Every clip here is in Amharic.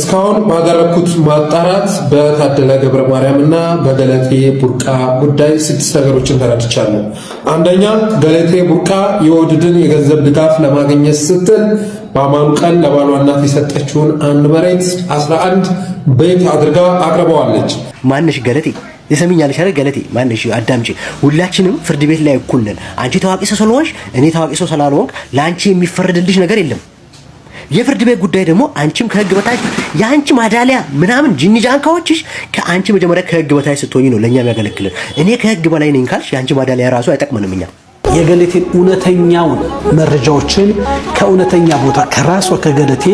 እስካሁን ባደረኩት ማጣራት በታደለ ገብረ ማርያምና በገለቴ ቡርቃ ጉዳይ 6 ነገሮችን ተረድቻለሁ። አንደኛ፣ ገለቴ ቡርቃ የወድድን የገንዘብ ድጋፍ ለማግኘት ስትል በአማኑ ቀን ለባሏ እናት የሰጠችውን አንድ መሬት 11 ቤት አድርጋ አቅርበዋለች። ማንሽ ገለቴ የሰሚኛለሽ አይደል? ገለቴ ማንሽ አዳምጪ። ሁላችንም ፍርድ ቤት ላይ እኩል ነን። አንቺ ታዋቂ ሰው ስለሆንሽ እኔ ታዋቂ ሰው ስላልሆንኩ ለአንቺ የሚፈረድልሽ ነገር የለም። የፍርድ ቤት ጉዳይ ደግሞ አንቺም ከህግ በታች የአንቺ ማዳሊያ ምናምን ጂኒጃንካዎችሽ ከአንቺ መጀመሪያ ከህግ በታች ስትሆኚ ነው ለኛ የሚያገለግልን። እኔ ከህግ በላይ ነኝ ካልሽ የአንቺ ማዳሊያ ራሱ አይጠቅመንም። እኛ የገለቴን እውነተኛውን መረጃዎችን ከእውነተኛ ቦታ ከራሷ ከገለቴ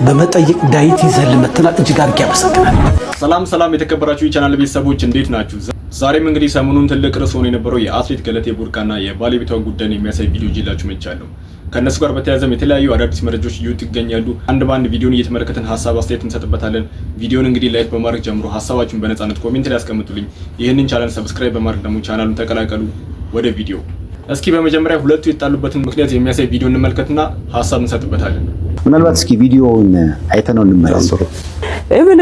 በመጠየቅ ዳዊት ይዘልን መጥተናል። እጅግ አድርጌ አመሰግናለሁ። ሰላም የተከበራችሁ የቻናል ቤተሰቦች እንዴት ናችሁ? ዛሬም እንግዲህ ሰሞኑን ትልቅ ርዕስ ሆኖ የነበረው የአትሌት ገለቴ ቡርቃና የባለቤቷ ጉዳይን የሚያሳይ ቪዲዮ ይዤላችሁ መጥቻለሁ። ከነሱ ጋር በተያያዘም የተለያዩ አዳዲስ መረጃዎች እየወጡ ይገኛሉ። አንድ ባንድ ቪዲዮን እየተመለከተን ሀሳብ አስተያየት እንሰጥበታለን። ቪዲዮን እንግዲህ ላይክ በማድረግ ጀምሮ ሀሳባችሁን በነፃነት ኮሜንት ላይ አስቀምጡልኝ። ይህንን ቻናል ሰብስክራይብ በማድረግ ደግሞ ቻናሉን ተቀላቀሉ። ወደ ቪዲዮ እስኪ በመጀመሪያ ሁለቱ የጣሉበትን ምክንያት የሚያሳይ ቪዲዮ እንመልከትና ሀሳብ እንሰጥበታለን። ምናልባት እስኪ ቪዲዮውን አይተነው እንመለስ። ኢቭን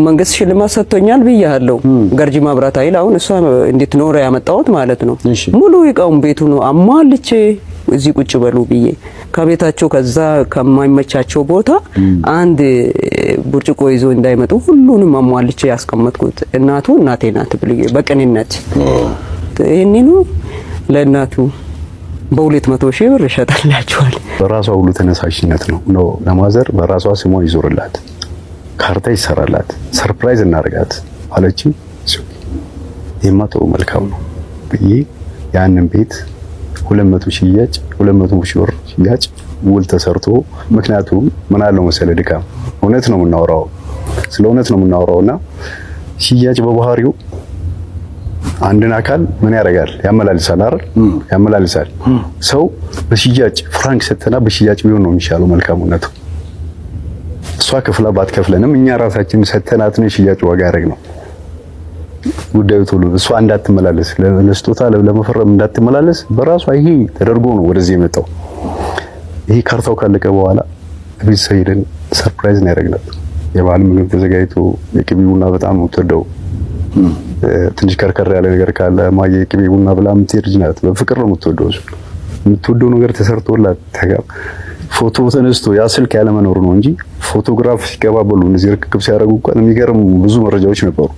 መንግስት ሽልማት ሰጥቶኛል ብያለሁ። ገርጂ ማብራት ኃይል አሁን እሷ እንዴት ኖረ ያመጣሁት ማለት ነው። ሙሉ ይቃውም ቤቱ ነው አሟልቼ እዚህ ቁጭ በሉ ብዬ ከቤታቸው ከዛ ከማይመቻቸው ቦታ አንድ ብርጭቆ ይዞ እንዳይመጡ ሁሉንም አሟልቼ ያስቀመጥኩት እናቱ እናቴ ናት ብዬ በቅንነት ይሄንኑ ለእናቱ በ200,000 ብር ይሸጣላችኋል። በራሷ ሁሉ ተነሳሽነት ነው ለማዘር በራሷ ስሟ ይዞርላት ካርታ ይሰራላት ሰርፕራይዝ እናርጋት አለች። የማቶ መልካም ነው ብዬ ያንን ቤት 200 ሽያጭ 200,000 ብር ሽያጭ ውል ተሰርቶ ምክንያቱም ምን አለው መሰለ ድካም እውነት ነው የምናወራው ስለ እውነት ነው የምናወራውና ሽያጭ በባህሪው አንድን አካል ምን ያደርጋል ያመላልሳል አይደል ያመላልሳል ሰው በሽያጭ ፍራንክ ሰተና በሽያጭ ቢሆን ነው የሚሻለው መልካምነቱ እሷ ከፍላ ባትከፍለንም እኛ ራሳችን ሰተናት ነው ሽያጭ ዋጋ ያደርግነው ጉዳዩ ቶሎ እሷ እንዳትመላለስ ለስጦታ ለመፈረም እንዳትመላለስ በራሷ ይሄ ተደርጎ ነው ወደዚህ የመጣው። ይሄ ካርታው ካለቀ በኋላ ቤት ሰይደን ሰርፕራይዝ ነው ያደረግናት። የባህል ምግብ ተዘጋጅቶ የቅቤ ቡና በጣም ነው ተደው ትንሽ ከርከር ያለ ነገር ካለ ማየ የቅቤ ቡና ብላ የምትሄድ ልጅ ናት። በፍቅር ነው የምትወደው ነገር ተሰርቶላት ተጋብ ፎቶ ተነስቶ ያ ስልክ ያለ መኖር ነው እንጂ ፎቶግራፍ ሲቀባበሉ እነዚህ ርክክብ ሲያደርጉ እንኳን የሚገርም ብዙ መረጃዎች ነበሩ።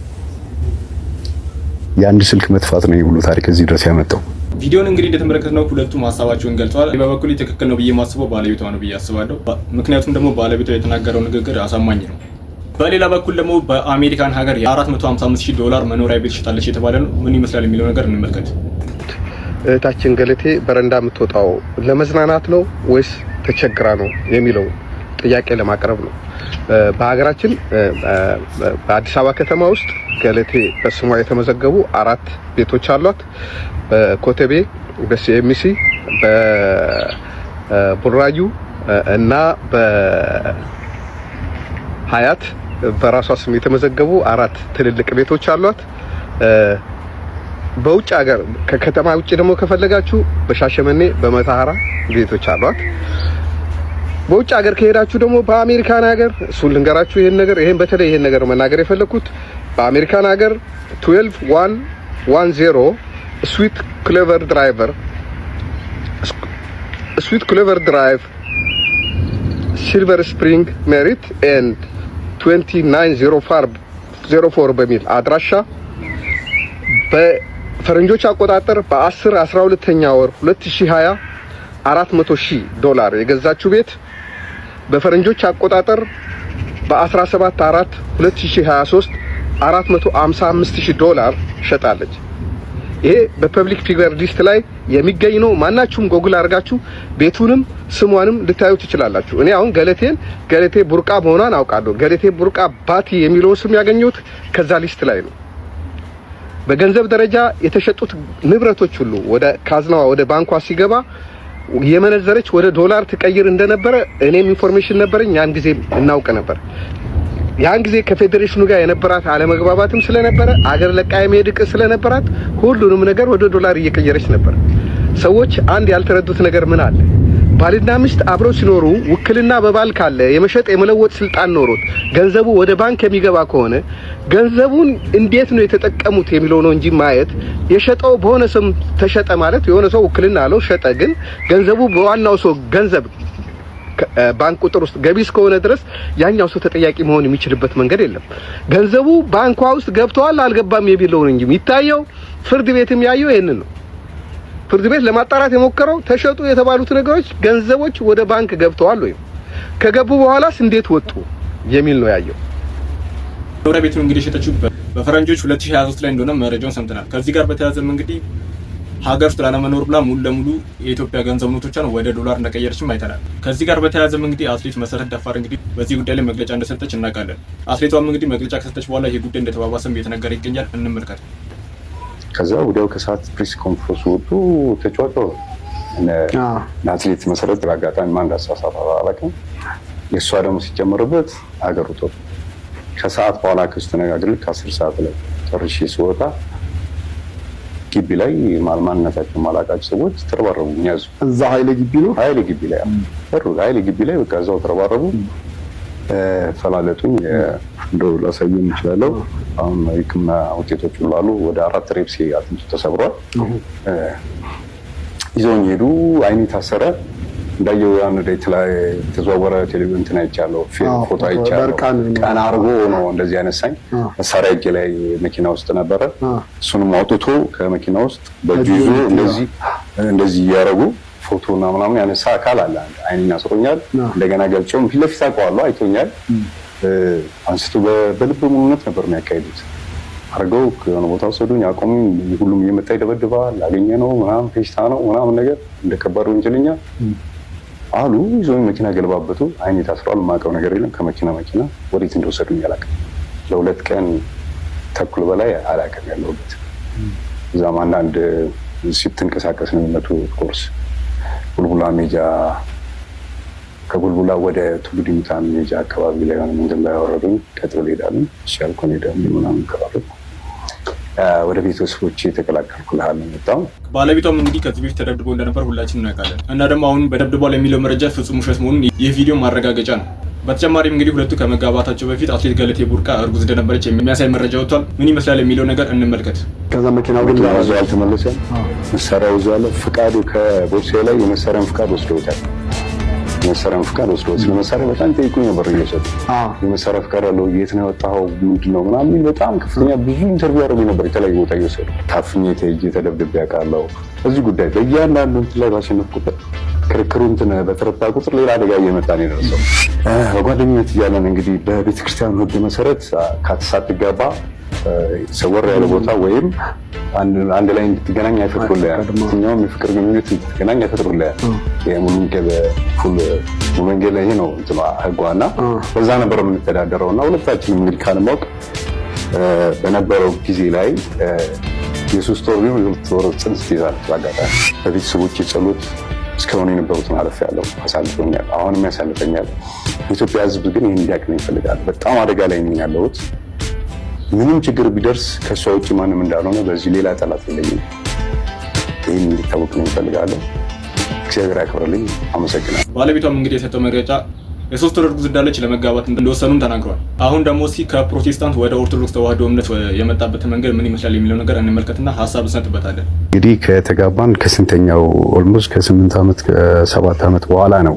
የአንድ ስልክ መጥፋት ነው ይብሉ ታሪክ እዚህ ድረስ ያመጣው። ቪዲዮን እንግዲህ እንደተመለከትነው ሁለቱም ሀሳባቸውን ገልጸዋል። በበኩሌ ትክክል ነው ብዬ ማስበው ባለቤቷ ነው ብዬ አስባለሁ። ምክንያቱም ደግሞ ባለቤቷ የተናገረው ንግግር አሳማኝ ነው። በሌላ በኩል ደግሞ በአሜሪካን ሀገር $455,000 መኖሪያ ቤት ሽጣለች የተባለ ነው። ምን ይመስላል የሚለው ነገር እንመልከት። እህታችን ገለቴ በረንዳ የምትወጣው ለመዝናናት ነው ወይስ ተቸግራ ነው የሚለው ጥያቄ ለማቅረብ ነው። በሀገራችን በአዲስ አበባ ከተማ ውስጥ ገለቴ በስሟ የተመዘገቡ 4 ቤቶች አሏት። በኮተቤ፣ በሲኤምሲ፣ በቡራዩ እና በሀያት በራሷ ስም የተመዘገቡ 4 ትልልቅ ቤቶች አሏት። በውጭ ሀገር ከከተማ ውጭ ደግሞ ከፈለጋችሁ በሻሸመኔ በመታሃራ ቤቶች አሏት። በውጭ ሀገር ከሄዳችሁ ደግሞ በአሜሪካን ሀገር እሱን ልንገራችሁ። ይሄን በተለይ ይሄን ነገር መናገር የፈለኩት በአሜሪካን ሀገር 12110 ስዊት ክሎቨር ድራይቭ ሲልቨር ስፕሪንግ ሜሪት ኤንድ 2904 በሚል አድራሻ በፈረንጆች አቆጣጠር በ10/12ኛ ወር 2020 $400,000 የገዛችው ቤት በፈረንጆች አቆጣጠር በ17/4/2023 $455,000 ሸጣለች። ይሄ በፐብሊክ ፊገር ሊስት ላይ የሚገኝ ነው። ማናችሁም ጎግል አድርጋችሁ ቤቱንም ስሟንም ልታዩ ትችላላችሁ። እኔ አሁን ገለቴ ቡርቃ መሆኗን አውቃለሁ። ገለቴ ቡርቃ ባቲ የሚለውን ስም ያገኘሁት ከዛ ሊስት ላይ ነው። በገንዘብ ደረጃ የተሸጡት ንብረቶች ሁሉ ወደ ካዝናዋ ወደ ባንኳ ሲገባ የመነዘረች ወደ ዶላር ትቀይር እንደነበረ እኔም ኢንፎርሜሽን ነበረኝ። ያን ጊዜ እናውቅ ነበር። ያን ጊዜ ከፌዴሬሽኑ ጋር የነበራት አለመግባባትም ስለነበረ አገር ለቃ የመሄድ ዕቅድ ስለነበራት ሁሉንም ነገር ወደ ዶላር እየቀየረች ነበር። ሰዎች አንድ ያልተረዱት ነገር ምን አለ? ባልና ሚስት አብረው ሲኖሩ ውክልና በባል ካለ የመሸጥ የመለወጥ ስልጣን ኖሮት ገንዘቡ ወደ ባንክ የሚገባ ከሆነ ገንዘቡን እንዴት ነው የተጠቀሙት የሚለው ነው እንጂ ማየት የሸጠው በሆነ ስም ተሸጠ ማለት የሆነ ሰው ውክልና አለው ሸጠ፣ ግን ገንዘቡ በዋናው ሰው ገንዘብ ባንክ ቁጥር ውስጥ ገቢ እስከሆነ ድረስ ያኛው ሰው ተጠያቂ መሆን የሚችልበት መንገድ የለም። ገንዘቡ ባንኳ ውስጥ ገብቷል አልገባም የሚለው ነው እንጂ የሚታየው ፍርድ ቤትም ያየው ይሄንን ነው። ፍርድ ቤት ለማጣራት የሞከረው ተሸጡ የተባሉት ነገሮች ገንዘቦች ወደ ባንክ ገብተዋል ወይም ከገቡ በኋላስ እንዴት ወጡ የሚል ነው ያየው። መኖሪያ ቤቱን እንግዲህ የሸጠችው በፈረንጆች 2023 ላይ እንደሆነ መረጃውን ሰምተናል። ከዚህ ጋር በተያያዘም እንግዲህ ሀገር ውስጥ ላለመኖር ብላ ሙሉ ለሙሉ የኢትዮጵያ ገንዘብ ኖቶቿን ወደ ዶላር እንደቀየረችም አይተናል። ከዚህ ጋር በተያያዘም እንግዲህ አትሌት መሰረት ደፋር እንግዲህ በዚህ ጉዳይ ላይ መግለጫ እንደሰጠች እናውቃለን። አትሌቷም እንግዲህ መግለጫ ከሰጠች በኋላ ይሄ ጉዳይ እንደተባባሰም እየተነገረ ይገኛል። እንመልከት። ከዛ ወዲያው ከሰዓት ፕሬስ ኮንፈረንስ ወጡ ተጫወተው አትሌት መሰረት በአጋጣሚ ማን እንዳሳሳተ አላውቅም። የእሷ ደግሞ ሲጨመርበት ሀገር ወጥቶ ከሰዓት በኋላ ከስተነጋግር ከ10 ሰዓት ላይ ጨርሼ ስወጣ ግቢ ላይ ማንነታቸው ማላቃቸው ሰዎች ተረባረቡ። ያዙ እዛ ኃይሌ ግቢ ነው ኃይሌ ግቢ ላይ በቃ እዛው ተረባረቡ። ፈላለጡኝ እንደው ላሳየው እንችላለን። አሁን የሕክምና ውጤቶች ሁሉ አሉ። ወደ 4 ሬፕሲ አጥንቱ ተሰብሯል። ይዘውኝ ሄዱ። አይኔ ታሰረ። እንዳየው ያን ዴት ላይ ተዘዋወረ። ቴሌቪዥን አይቻለሁ፣ ፎቶ አይቻለሁ። ቀና አድርጎ ነው እንደዚህ ያነሳኝ። መሳሪያ እጄ ላይ መኪና ውስጥ ነበረ። እሱንም አውጥቶ ከመኪና ውስጥ በእጁ ይዞ እንደዚህ እያደረጉ ፎቶና ምናምን ያነሳ አካል አለ። አይኔን አስሮኛል። እንደገና ገልጨውም ፊት ለፊት አውቀዋለሁ፣ አይቶኛል። አንስቶ በልብ ሙሉነት ነበር የሚያካሂዱት። አድርገው ከሆነ ቦታ ወሰዱኝ፣ አቆሙኝ። ሁሉም እየመጣ ይደበድባል፣ አገኘ ነው ምናምን ፌሽታ ነው ምናምን ነገር እንደከባድ ወንጀለኛ አሉ። ይዞኝ መኪና ገለባበቱ። አይኔ ታስሯል። የማውቀው ነገር የለም። ከመኪና ወዴት እንደወሰዱኝ አላውቅም። ለ2 ቀን ተኩል በላይ አላውቅም ያለሁበት። እዛም አንዳንድ ስትንቀሳቀስ ነው የሚመጡ ኮርስ ቡልቡላ ሜጃ፣ ከቡልቡላ ወደ ቱሉ ዲምታ ሜጃ አካባቢ ላይ ሆነ መንገድ ላይ አወረዱኝ። ቀጥሎ ሄዳሉ። ሻልኮን ሄዳሉ ምናምን ከባሉ ወደ ቤተሰቦቼ ተቀላቀልኩልሃል መጣው። ባለቤቷም እንግዲህ ከዚህ በፊት ተደብድቦ እንደነበር ሁላችንም እናውቃለን። እና ደግሞ አሁን በደብድቧል የሚለው መረጃ ፍጹም ውሸት መሆኑን ይህ ቪዲዮ ማረጋገጫ ነው። በተጨማሪም እንግዲህ ሁለቱ ከመጋባታቸው በፊት አትሌት ገለቴ ቡርቃ እርጉዝ እንደነበረች የሚያሳይ መረጃ ወጥቷል። ምን ይመስላል የሚለው ነገር እንመልከት። ከዛ መኪናው ግን አልተመለሰም። መሳሪያው እዛው አለ። ፍቃዱ ከቦርሴ ላይ የመሳሪያን ፍቃድ ወስደውታል። የመሳሪያን ፍቃድ ወስደው ስለመሳሪያ በጣም ጠይቁኝ ነበር። እየሰጡ የመሳሪያ ፍቃድ አለው የት ነው ያወጣኸው ምንድነው ምናምን በጣም ከፍተኛ ብዙ ኢንተርቪው አደረጉኝ ነበር። የተለያዩ ቦታ እየወሰዱ ታፍኜ ተይዤ ተደብድቤ አውቃለሁ። እዚህ ጉዳይ በእያንዳንዱ እንትን ላይ ባሸነፍ ቁጥር ክርክሩ እንትን በተረታ ቁጥር ሌላ አደጋ እየመጣ ነው የደረሰው። በጓደኝነት እያለን እንግዲህ በቤተክርስቲያን ሕግ መሰረት ሳትጋባ ሰወር ያለ ቦታ ወይም አንድ ላይ እንድትገናኝ አይፈቅዱልህም። የትኛውም የፍቅር ግንኙነት እንድትገናኝ አይፈቅዱልህም። የሙሉ መንገድ ላይ ይሄ ነው እንትኗ ሕጓና በዛ ነበር የምንተዳደረው እና ሁለታችንም እንግዲህ ካለማወቅ በነበረው ጊዜ ላይ የ3 ወር ነው የ2 ወር ጽንስ ትይዛለች። አጋጣሚ በቤተሰቦቼ ጸሎት እስካሁን የነበሩትን አለፍ ያለው አሳልፎኛል፣ አሁንም ያሳልፈኛል። የኢትዮጵያ ሕዝብ ግን ይህን እንዲያውቅ ነው ይፈልጋል። በጣም አደጋ ላይ ነኝ ያለሁት። ምንም ችግር ቢደርስ ከእሷ ውጭ ማንም እንዳልሆነ በዚህ ሌላ ጠላት የለኝም። ይህን እንዲታወቅ ነው ይፈልጋለሁ። እግዚአብሔር ያክብርልኝ። አመሰግናለሁ። ባለቤቷም እንግዲህ የሰጠው መግለጫ የ3 ወር እርጉዝ እንዳለች ለመጋባት እንደወሰኑም ተናግሯል። አሁን ደግሞ ከፕሮቴስታንት ወደ ኦርቶዶክስ ተዋህዶ እምነት የመጣበት መንገድ ምን ይመስላል የሚለው ነገር እንመልከትና ሀሳብ እንሰጥበታለን። እንግዲህ ከተጋባን ከስንተኛው ኦልሞስት ከ8 ዓመት ከ7 ዓመት በኋላ ነው።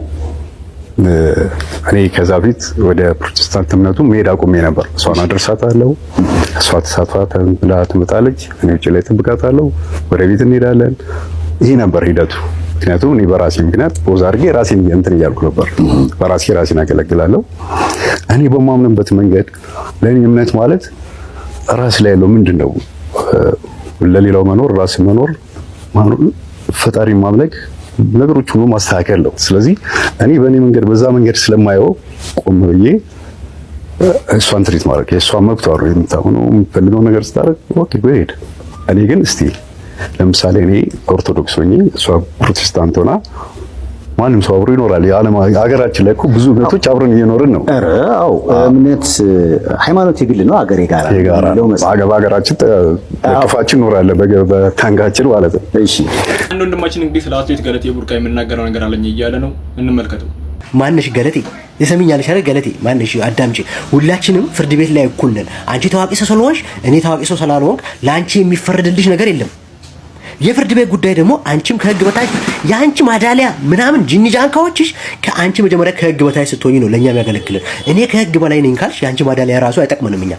እኔ ከዛ ፊት ወደ ፕሮቴስታንት እምነቱ መሄድ አቁሜ ነበር። እሷን አደርሳታለሁ፣ እሷ ተሳትፋ ብላ ትመጣለች፣ እኔ ውጭ ላይ ጥብቃታለሁ፣ ወደ ቤት እንሄዳለን። ይሄ ነበር ሂደቱ። ምክንያቱም እኔ በራሴ ምክንያት ፖዝ አድርጌ ራሴን እንትን እያልኩ ነበር። ራሴን አገለግላለሁ። እኔ በማምንበት መንገድ ለእኔ እምነት ማለት ራስ ላይ ያለው ምንድን ነው? ለሌላው መኖር፣ ራስ መኖር፣ ፈጣሪ ማምለክ፣ ነገሮች ሁሉ ማስተካከል ነው። ስለዚህ እኔ በእኔ መንገድ በዛ መንገድ ስለማየው ቆም ብዬ እሷን ትሪት ማድረግ የእሷን መብቷ ነው። የምታሆነው የምትፈልገው ነገር ስታደርግ ኦኬ ጎሄድ። እኔ ግን እስቲ ለምሳሌ እኔ ኦርቶዶክስ ሆኜ እሷ ፕሮቴስታንት ሆና ማንም ሰው አብሮ ይኖራል። የዓለም ሀገራችን ላይ እኮ ብዙ እምነቶች አብረን እየኖርን ነው። ኧረ አዎ፣ እምነት ሃይማኖት የግል ነው፣ ሀገር የጋራ ነው። በሀገራችን ክፋችን ይኖራል በታንጋችን ማለት ነው። እሺ አንድ ወንድማችን እንግዲህ ስለ አትሌት ገለቴ ቡርቃ የምናገረው ነገር አለኝ እያለ ነው። እንመልከተው። ማንሽ ገለቴ የሰሚኛልሽ አይደል? ገለቴ ማንሽ አዳምጪ። ሁላችንም ፍርድ ቤት ላይ እኩል ነን። አንቺ ታዋቂ ሰው ስለሆንሽ እኔ ታዋቂ ሰው ስላልሆንክ ለአንቺ የሚፈረድልሽ ነገር የለም። የፍርድ ቤት ጉዳይ ደግሞ አንቺም ከህግ በታች የአንቺ ማዳሊያ ምናምን ጂንጃንካዎችሽ ከአንቺ መጀመሪያ ከህግ በታች ስትሆኚ ነው ለኛ የሚያገለግልን። እኔ ከህግ በላይ ነኝ ካልሽ የአንቺ ማዳሊያ ራሱ አይጠቅመንም እኛ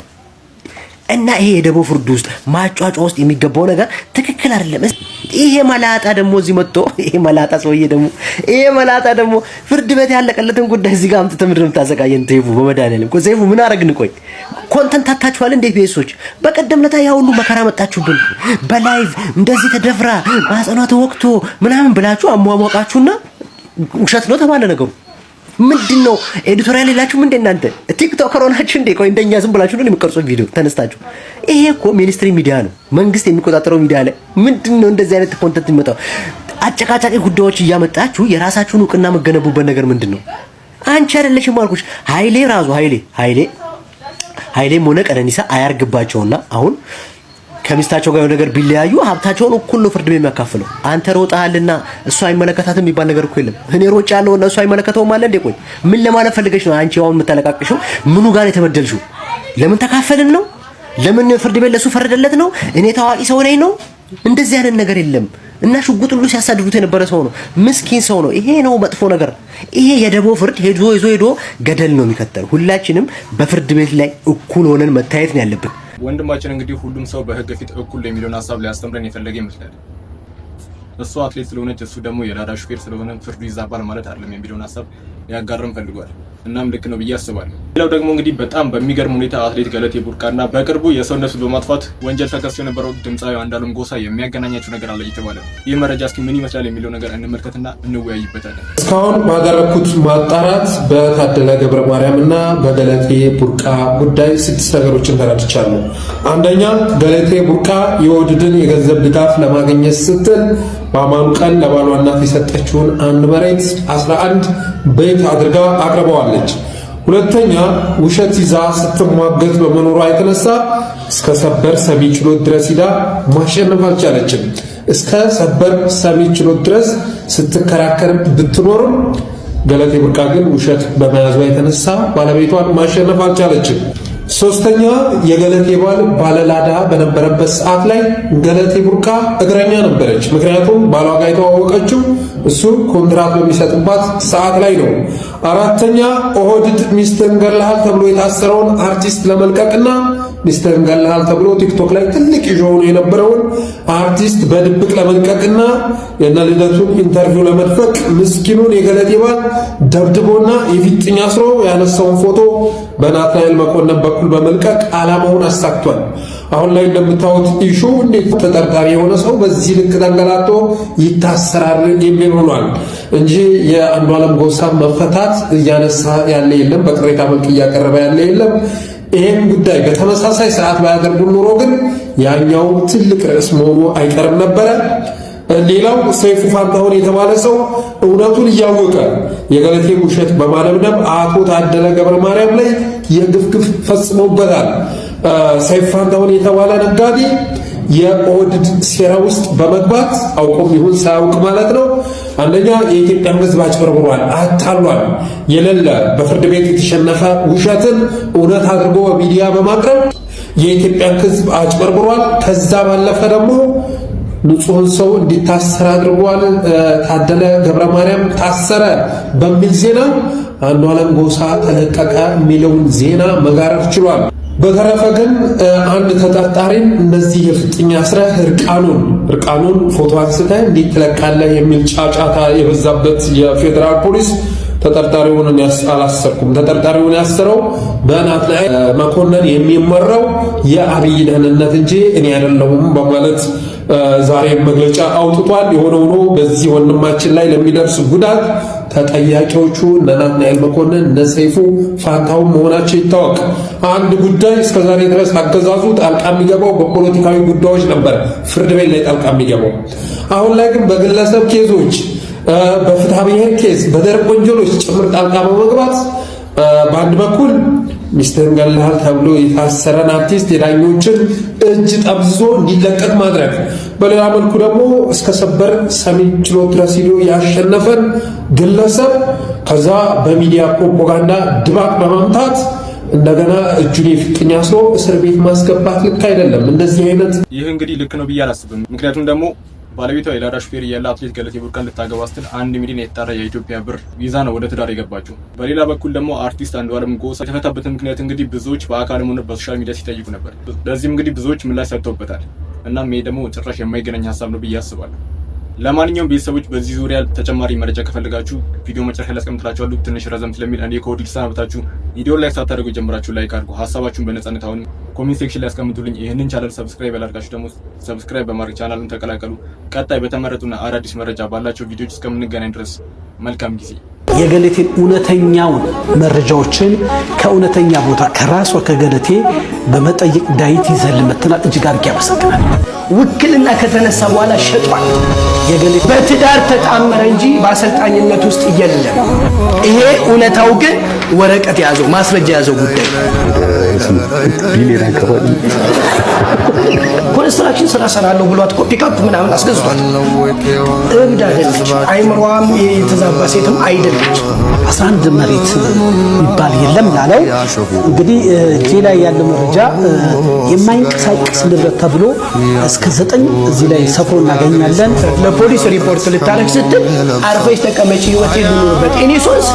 እና ይሄ የደቦ ፍርድ ውስጥ ማጫጫ ውስጥ የሚገባው ነገር ትክክል አይደለም። ይሄ መላጣ ደግሞ እዚህ መጥቶ ይሄ መላጣ ሰውዬ ደግሞ ፍርድ ቤት ያለቀለትን ጉዳይ እዚህ ጋር አምጥተህ ምንድን ነው የምታዘጋየን? ቴፉ በመድኃኒዓለም እኮ ቴፉ ምን አረግን? ቆይ ኮንተንት ታታችኋል እንዴ? ቤሶች በቀደም ለታ ያ ሁሉ መከራ መጣችሁብን። በላይቭ እንደዚህ ተደፍራ ማህፀኗ ተወቅቶ ምናምን ብላችሁ አሟሟቃችሁና ውሸት ነው ተባለ ነገሩ። ምንድነው ኤዲቶሪያል የላችሁም እንዴ እናንተ? ቲክቶከር ሆናችሁ እንዴ? ቆይ እንደኛ ዝም ብላችሁ ነው የምትቀርጹት ቪዲዮ ተነስታችሁ? ይሄ እኮ ሚኒስትሪ ሚዲያ ነው፣ መንግስት የሚቆጣጠረው ሚዲያ ላይ ምንድነው እንደዚህ አይነት ኮንተንት የሚመጣው? አጨቃጫቂ ጉዳዮች እያመጣችሁ የራሳችሁን እውቅና መገነቡበት ነገር ምንድነው? አንቺ አይደለሽም አልኩሽ። ኃይሌም ሆነ ቀነኒሳ አያርግባቸውና አሁን ከሚስታቸው ጋር ነገር ቢለያዩ ሀብታቸውን እኩል ነው ፍርድ ቤት የሚያካፍለው። አንተ ሮጣልና እሱ አይመለከታትም የሚባል ነገር እኮ የለም። እኔ ሮጫለሁ እና እሱ አይመለከተውም አለ እንዴ? ቆይ ምን ለማለት ፈልገሽ ነው አንቺ አሁን የምታለቃቅሽው? ምኑ ጋር የተበደልሽው? ለምን ተካፈልን ነው? ለምን ፍርድ ቤት ለሱ ፈረደለት ነው? እኔ ታዋቂ ሰው ነኝ ነው? እንደዚህ አይነት ነገር የለም። እና ሽጉጥ ሁሉ ሲያሳድዱት የነበረ ሰው ነው፣ ምስኪን ሰው ነው። ይሄ ነው መጥፎ ነገር። ይሄ የደቦ ፍርድ ሄዶ ገደል ነው የሚከተል። ሁላችንም በፍርድ ቤት ላይ እኩል ሆነን መታየት ነው ያለብን። ወንድማችን እንግዲህ ሁሉም ሰው በህግ ፊት እኩል የሚለውን ሀሳብ ሊያስተምረን የፈለገ ይመስላል። እሱ አትሌት ስለሆነች እሱ ደግሞ የላዳ ሹፌር ስለሆነ ፍርዱ ይዛባል ማለት አይደለም የሚለውን ሀሳብ ሊያጋርም ፈልጓል። እናም ልክ ነው ብዬ አስባለሁ። ሌላው ደግሞ እንግዲህ በጣም በሚገርም ሁኔታ አትሌት ገለቴ ቡርቃና በቅርቡ የሰው ነፍስ በማጥፋት ወንጀል ተከሶ የነበረው ድምፃዊ አንዱዓለም ጎሳ የሚያገናኛቸው ነገር አለ እየተባለ ነው። ይህ መረጃ እስኪ ምን ይመስላል የሚለው ነገር እንመልከትና እንወያይበታለን። እስካሁን ባደረኩት ማጣራት በታደለ ገብረ ማርያም እና በገለቴ ቡርቃ ጉዳይ 6 ነገሮችን ተረድቻለሁ። አንደኛ፣ ገለቴ ቡርቃ የኦህዴድን የገንዘብ ድጋፍ ለማግኘት ስትል በአማኑ ቀን ለባሏ እናት የሰጠችውን አንድ መሬት 11 ቤት አድርጋ አቅርበዋለች። ሁለተኛ፣ ውሸት ይዛ ስትሟገት በመኖሯ የተነሳ እስከ ሰበር ሰሚ ችሎት ድረስ ሂዳ ማሸነፍ አልቻለችም። እስከ ሰበር ሰሚ ችሎት ድረስ ስትከራከር ብትኖርም ገለቴ ቡርቃ ግን ውሸት በመያዟ የተነሳ ባለቤቷን ማሸነፍ አልቻለችም። ሶስተኛ፣ የገለቴ ባል ባለላዳ በነበረበት ሰዓት ላይ ገለቴ ቡርቃ እግረኛ ነበረች። ምክንያቱም ባሏ ጋር የተዋወቀችው እሱ ኮንትራት በሚሰጥባት ሰዓት ላይ ነው። አራተኛ፣ ኦህዴድ ሚስትህን ገለሃል ተብሎ የታሰረውን አርቲስት ለመልቀቅና ሚስትህን ገለሃል ተብሎ ቲክቶክ ላይ ትልቅ ይዞውን የነበረውን አርቲስት በድብቅ ለመልቀቅና የነ ልደቱን ኢንተርቪው ለመድፈቅ ምስኪኑን የገለቴ ባል ደብድቦና የፊጥኝ አስሮ ያነሳውን ፎቶ በናትናኤል መኮንን በኩል በመልቀቅ ዓላማውን አሳክቷል። አሁን ላይ እንደምታዩት ኢሹ እንዴት ተጠርጣሪ የሆነ ሰው በዚህ ልክ ተንገላቶ ይታሰራል የሚል ሆኗል እንጂ የአንዱዓለም ጎሳ መፈታት እያነሳ ያለ የለም፣ በቅሬታ መልክ እያቀረበ ያለ የለም። ይሄን ጉዳይ በተመሳሳይ ሰዓት ባያደርጉ ኖሮ ግን ያኛው ትልቅ ርዕስ መሆኑ አይቀርም ነበረ። ሌላው ሰይፉ ፋንታሁን የተባለ ሰው እውነቱን እያወቀ የገለቴ ውሸት በማለምለም አቶ ታደለ ገብረ ማርያም ላይ የግፍግፍ ፈጽሞበታል። ሰይፉ ፋንታሁን የተባለ ነጋዴ የኦህዴድ ሴራ ውስጥ በመግባት አውቆም ይሁን ሳያውቅ ማለት ነው፣ አንደኛ የኢትዮጵያን ሕዝብ አጭበርብሯል፣ አታሏል። የሌለ በፍርድ ቤት የተሸነፈ ውሸትን እውነት አድርጎ በሚዲያ በማቅረብ የኢትዮጵያን ሕዝብ አጭበርብሯል። ከዛ ባለፈ ደግሞ ንጹህን ሰው እንዲታሰር አድርጓል። ታደለ ገብረ ማርያም ታሰረ በሚል ዜና አንዱዓለም ጎሳ ተለቀቀ የሚለውን ዜና መጋረድ ችሏል። በተረፈ ግን አንድ ተጠርጣሪን እነዚህ የፍጥኝ አስረህ እርቃኑን ፎቶ አንስተህ እንዴት ትለቃለህ የሚል ጫጫታ የበዛበት የፌዴራል ፖሊስ ተጠርጣሪውን አላሰርኩም። ተጠርጣሪውን ያሰረው በናትናኤል መኮንን የሚመራው የአብይ ደህንነት እንጂ እኔ አይደለሁም በማለት ዛሬ መግለጫ አውጥቷል። የሆነ ሆኖ በዚህ ወንድማችን ላይ ለሚደርስ ጉዳት ተጠያቂዎቹ ናትናኤል መኮንን ሰይፉ ፋንታሁን መሆናቸው ይታወቅ። አንድ ጉዳይ እስከዛሬ ድረስ አገዛዙ ጣልቃ የሚገባው በፖለቲካዊ ጉዳዮች ነበር፣ ፍርድ ቤት ላይ ጣልቃ የሚገባው። አሁን ላይ ግን በግለሰብ ኬዞች በፍትሐ ብሔር ኬዝ በደረቅ ወንጀሎች ጭምር ጣልቃ በመግባት በአንድ በኩል ሚስትህን ገለሃል ተብሎ የታሰረን አርቲስት የዳኞችን እጅ ጠብዝዞ እንዲለቀቅ ማድረግ፣ በሌላ መልኩ ደግሞ እስከ ሰበር ሰሚ ችሎት ድረስ ሄዶ ያሸነፈን ግለሰብ ከዛ በሚዲያ ፕሮፓጋንዳ ድባቅ በመምታት እንደገና እጁን የፊጥኛ አስሮ እስር ቤት ማስገባት ልክ አይደለም። እንደዚህ አይነት ይህ እንግዲህ ልክ ነው ብዬ አላስብም። ምክንያቱም ደግሞ ባለቤቷ የላዳ ሹፌር እያለ አትሌት ገለቴ ቡርቃን ልታገባ ስትል 1 ሚሊዮን የተጣራ የኢትዮጵያ ብር ይዛ ነው ወደ ትዳር የገባችው። በሌላ በኩል ደግሞ አርቲስት አንዱዓለም ጎሳ የተፈታበትን ምክንያት እንግዲህ ብዙዎች በአካልም ሆነ በሶሻል ሚዲያ ሲጠይቁ ነበር። ለዚህም እንግዲህ ብዙዎች ምላሽ ሰጥተውበታል። እናም ይሄ ደግሞ ጭራሽ የማይገናኝ ሀሳብ ነው ብዬ አስባለሁ። ለማንኛውም ቤተሰቦች በዚህ ዙሪያ ተጨማሪ መረጃ ከፈለጋችሁ ቪዲዮ መጨረሻ ላይ አስቀምጥላችኋለሁ። ትንሽ ረዘም ስለሚል እኔ ከወዲሁ ተሰናብታችሁ ቪዲዮ ላይ ሳታደርጉ ጀምራችሁ ላይክ አድርጉ። ሀሳባችሁን በነጻነት አሁን ኮሜንት ሴክሽን ላይ አስቀምጡልኝ። ይህንን ቻናል ሰብስክራይብ ያላደረጋችሁ ደግሞ ሰብስክራይብ በማድረግ ቻናሉን ተቀላቀሉ። ቀጣይ በተመረጡና አዳዲስ መረጃ ባላቸው ቪዲዮዎች እስከምንገናኝ ድረስ መልካም ጊዜ። የገለቴን እውነተኛውን መረጃዎችን ከእውነተኛ ቦታ ከራሷ ከገለቴ በመጠየቅ ዳዊት ይዘን መጥተናል። እጅግ አድርጌ ያመሰግናል። ውክልና ከተነሳ በኋላ ሸጧል። የገለቴ በትዳር ተጣመረ እንጂ በአሰልጣኝነት ውስጥ የለም። ይሄ እውነታው ግን ወረቀት ያዘው ማስረጃ ያዘው ጉዳይ ኮንስትራክሽን ስራ ሰራለሁ ብሏት ፒክአፕ ምናምን አስገዝቷል። እብድ አይደለች፣ አይምሯም የተዛባ ሴትም አይደለች። 11 መሬት ይባል የለም ላለው እንግዲህ እጄ ላይ ያለ መረጃ የማይንቀሳቀስ ንብረት ተብሎ እስከ 9 እዚህ ላይ ሰፍሮ እናገኛለን። ለፖሊስ ሪፖርት ልታረግ ስትል አርፈሽ ተቀመጪ ህይወት ይኑርበት። እኔ ሶስ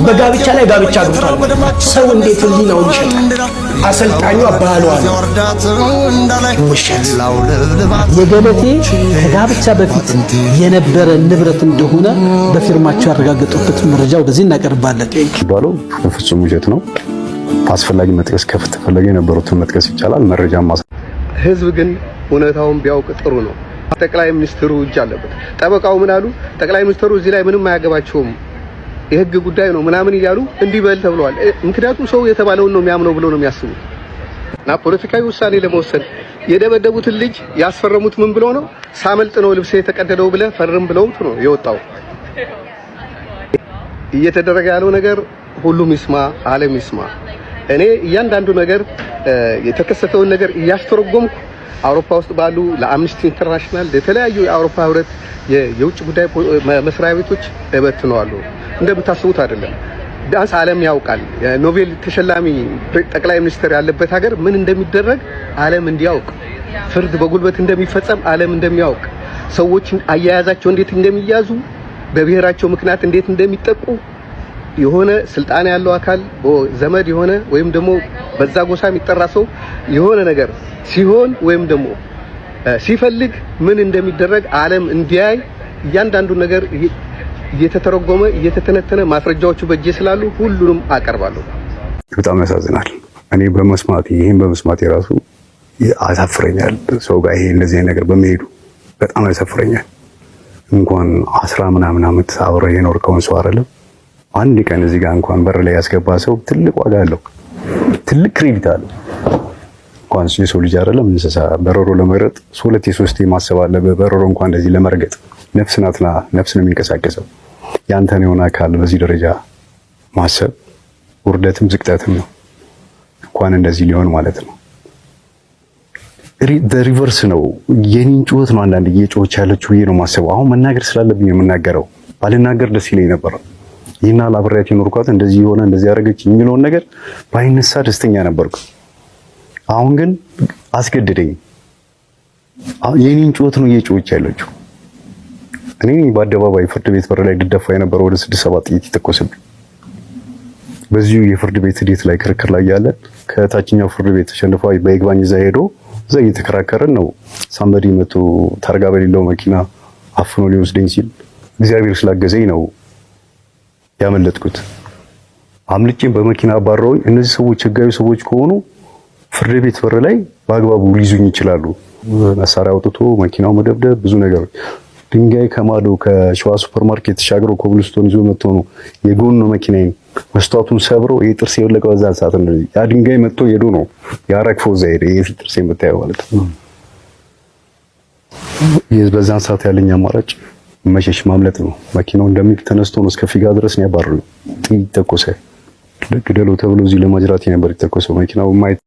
በጋብቻ ላይ ጋብቻ አግብቷል። ሰው እንዴት ህሊናውን ይሸጣል? አሰልጣኙ አባሏል ውሸት። የገለቴ ከጋብቻ በፊት የነበረ ንብረት እንደሆነ በፊርማቸው ያረጋገጡበት መረጃ ወደዚህ እናቀርባለን። ባለው ፍጹም ውሸት ነው። አስፈላጊ መጥቀስ ከተፈለገ የነበሩትን መጥቀስ ይቻላል። መረጃም ህዝብ ግን እውነታውን ቢያውቅ ጥሩ ነው። ጠቅላይ ሚኒስትሩ እጅ አለበት። ጠበቃው ምን አሉ? ጠቅላይ ሚኒስትሩ እዚህ ላይ ምንም አያገባቸውም የህግ ጉዳይ ነው ምናምን እያሉ እንዲበል ተብሏል። ምክንያቱም ሰው የተባለውን ነው የሚያምነው ብሎ ነው የሚያስቡት። እና ፖለቲካዊ ውሳኔ ለመወሰን የደበደቡትን ልጅ ያስፈረሙት ምን ብሎ ነው? ሳመልጥ ነው ልብስ የተቀደደው ብለ ፈርም ብለው ነው የወጣው። እየተደረገ ያለው ነገር ሁሉም ይስማ፣ ዓለም ይስማ። እኔ እያንዳንዱ ነገር የተከሰተውን ነገር እያስተረጎምኩ አውሮፓ ውስጥ ባሉ ለአምነስቲ ኢንተርናሽናል ለተለያዩ የአውሮፓ ህብረት የውጭ ጉዳይ መስሪያ ቤቶች እበትነዋለሁ። እንደምታስቡት አይደለም። ቢያንስ ዓለም ያውቃል። የኖቤል ተሸላሚ ጠቅላይ ሚኒስትር ያለበት ሀገር ምን እንደሚደረግ ዓለም እንዲያውቅ፣ ፍርድ በጉልበት እንደሚፈጸም ዓለም እንደሚያውቅ፣ ሰዎች አያያዛቸው እንዴት እንደሚያዙ፣ በብሔራቸው ምክንያት እንዴት እንደሚጠቁ የሆነ ስልጣን ያለው አካል ዘመድ የሆነ ወይም ደግሞ በዛ ጎሳ የሚጠራ ሰው የሆነ ነገር ሲሆን ወይም ደግሞ ሲፈልግ ምን እንደሚደረግ ዓለም እንዲያይ እያንዳንዱ ነገር እየተተረጎመ እየተተነተነ ማስረጃዎቹ በእጄ ስላሉ ሁሉንም አቀርባለሁ። በጣም ያሳዝናል። እኔ በመስማት ይሄን በመስማት የራሱ አሳፍረኛል። ሰው ጋር ይሄ እንደዚህ አይነት ነገር በመሄዱ በጣም ያሳፍረኛል። እንኳን 10 ምናምን ዓመት አብሮ የኖርከውን ሰው አይደለም አንድ ቀን እዚህ ጋር እንኳን በር ላይ ያስገባ ሰው ትልቅ ዋጋ አለው፣ ትልቅ ክሬዲት አለው። እንኳን የሰው ልጅ አይደለም እንስሳ በረሮ ለመረጥ 2-3 ማሰብ አለበት። በረሮ እንኳን እንደዚህ ለመርገጥ ነፍስ ናትና ነፍስ ነው የሚንቀሳቀሰው። ያንተን የሆነ አካል በዚህ ደረጃ ማሰብ ውርደትም ዝቅጠትም ነው። እንኳን እንደዚህ ሊሆን ማለት ነው። ሪቨርስ ነው። የኔን ጩኸት ነው አንዳንድ እየጮኸች ያለችው ብዬ ነው ማሰብ። አሁን መናገር ስላለብኝ ነው የምናገረው። ባልናገር ደስ ይለኝ ነበር። ይህና ላብሬያት የኖርኳት እንደዚህ ሆነ እንደዚህ ያደረገች የሚለውን ነገር ባይነሳ ደስተኛ ነበርኩ። አሁን ግን አስገድደኝ። የኔን ጩኸት ነው እየጮኸች ያለችው። እኔ በአደባባይ ፍርድ ቤት በር ላይ ድደፋ የነበረው ወደ 6-7 ጥይት የተኮሰብኝ በዚሁ የፍርድ ቤት ሂደት ላይ ክርክር ላይ ያለ ከታችኛው ፍርድ ቤት ተሸንፎ በይግባኝ እዛ ሄዶ እዛ እየተከራከረን ነው። ሳምበዲ መቶ ታርጋ በሌለው መኪና አፍኖ ሊወስደኝ ሲል እግዚአብሔር ስላገዘኝ ነው ያመለጥኩት። አምልጬም በመኪና አባረውኝ። እነዚህ ሰዎች ህጋዊ ሰዎች ከሆኑ ፍርድ ቤት በር ላይ በአግባቡ ሊይዙኝ ይችላሉ። መሳሪያ አውጥቶ መኪናው መደብደብ፣ ብዙ ነገሮች። ድንጋይ ከማዶ ከሸዋ ሱፐርማርኬት ተሻግሮ ኮብልስቶን ይዞ መጥቶ ነው የጎን መኪናዬን መስታወቱን ሰብሮ የጥርስ የወለቀው በዛ ሰዓት ነው። ያ ድንጋይ መጥቶ ሄዶ ነው ያረግፈው እዛ ሄደ። የፊት ጥርስ የምታየው ማለት ነው። በዛን ሰዓት ያለኝ አማራጭ መሸሽ ማምለጥ ነው። መኪናው እንደሚል ተነስቶ ነው እስከ ፊጋ ድረስ ነው ያባረረው። ጥይት ተኮሰ። ግደለው ተብሎ እዚህ ለማጅራት ነበር የተኮሰው። መኪናው